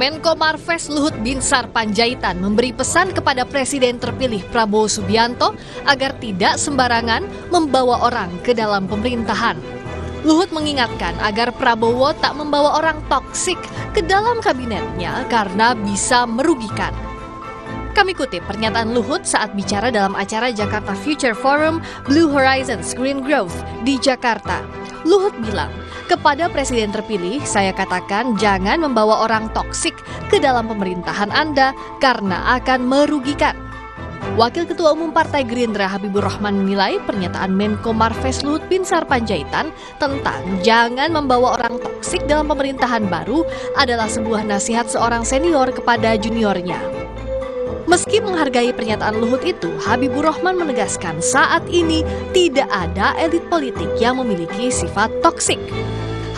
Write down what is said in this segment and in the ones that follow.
Menko Marves Luhut Binsar Panjaitan memberi pesan kepada Presiden terpilih Prabowo Subianto agar tidak sembarangan membawa orang ke dalam pemerintahan. Luhut mengingatkan agar Prabowo tak membawa orang toksik ke dalam kabinetnya karena bisa merugikan. Kami kutip pernyataan Luhut saat bicara dalam acara Jakarta Future Forum Blue Horizons Green Growth di Jakarta. Luhut bilang, kepada Presiden terpilih, saya katakan jangan membawa orang toksik ke dalam pemerintahan Anda karena akan merugikan. Wakil Ketua Umum Partai Gerindra Habibur Rahman menilai pernyataan Menko Marves Luhut Binsar Panjaitan tentang jangan membawa orang toksik dalam pemerintahan baru adalah sebuah nasihat seorang senior kepada juniornya. Meski menghargai pernyataan Luhut itu, Habibur Rahman menegaskan saat ini tidak ada elit politik yang memiliki sifat toksik.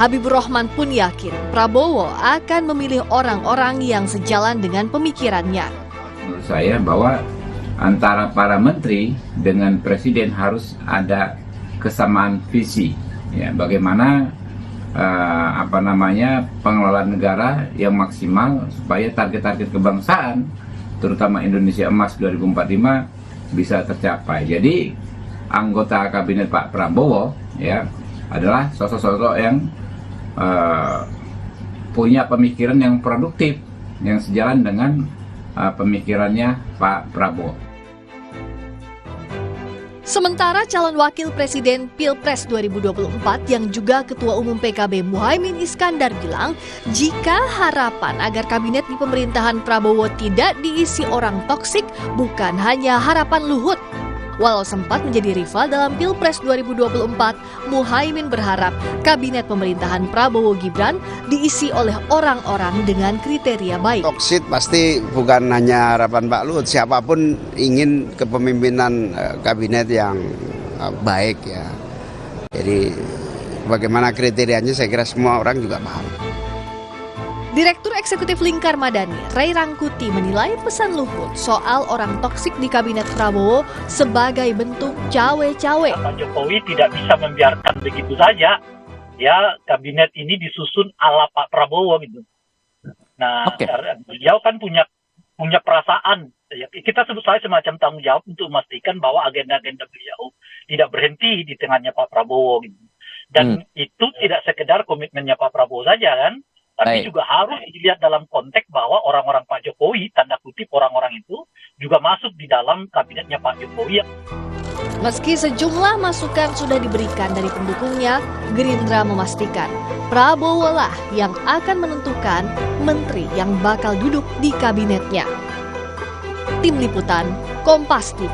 Habibur Rahman pun yakin Prabowo akan memilih orang-orang yang sejalan dengan pemikirannya. Menurut saya bahwa antara para menteri dengan presiden harus ada kesamaan visi. Ya, bagaimana pengelolaan negara yang maksimal supaya target-target kebangsaan terutama Indonesia Emas 2045 bisa tercapai. Jadi anggota kabinet Pak Prabowo ya adalah sosok-sosok yang punya pemikiran yang produktif, yang sejalan dengan pemikirannya Pak Prabowo. Sementara calon wakil presiden Pilpres 2024 yang juga Ketua Umum PKB Muhaimin Iskandar bilang, jika harapan agar kabinet di pemerintahan Prabowo tidak diisi orang toksik bukan hanya harapan Luhut. Walau sempat menjadi rival dalam Pilpres 2024, Muhaimin berharap kabinet pemerintahan Prabowo Gibran diisi oleh orang-orang dengan kriteria baik. Toksik pasti bukan hanya harapan Pak Luhut, siapapun ingin kepemimpinan kabinet yang baik ya. Jadi bagaimana kriterianya saya kira semua orang juga paham. Direktur Eksekutif Lingkar Madani, Ray Rangkuti menilai pesan Luhut soal orang toksik di kabinet Prabowo sebagai bentuk cawe-cawe. Pak Jokowi tidak bisa membiarkan begitu saja, ya kabinet ini disusun ala Pak Prabowo gitu. Nah, beliau kan punya perasaan. Ya, kita sebut saya semacam tanggung jawab untuk memastikan bahwa agenda-agenda beliau tidak berhenti di tengahnya Pak Prabowo gitu. Dan itu tidak sekedar komitmennya Pak Prabowo saja kan. Tapi juga harus dilihat dalam konteks bahwa orang-orang Pak Jokowi, tanda kutip orang-orang itu, juga masuk di dalam kabinetnya Pak Jokowi. Meski sejumlah masukan sudah diberikan dari pendukungnya, Gerindra memastikan Prabowo lah yang akan menentukan menteri yang bakal duduk di kabinetnya. Tim Liputan, Kompas TV.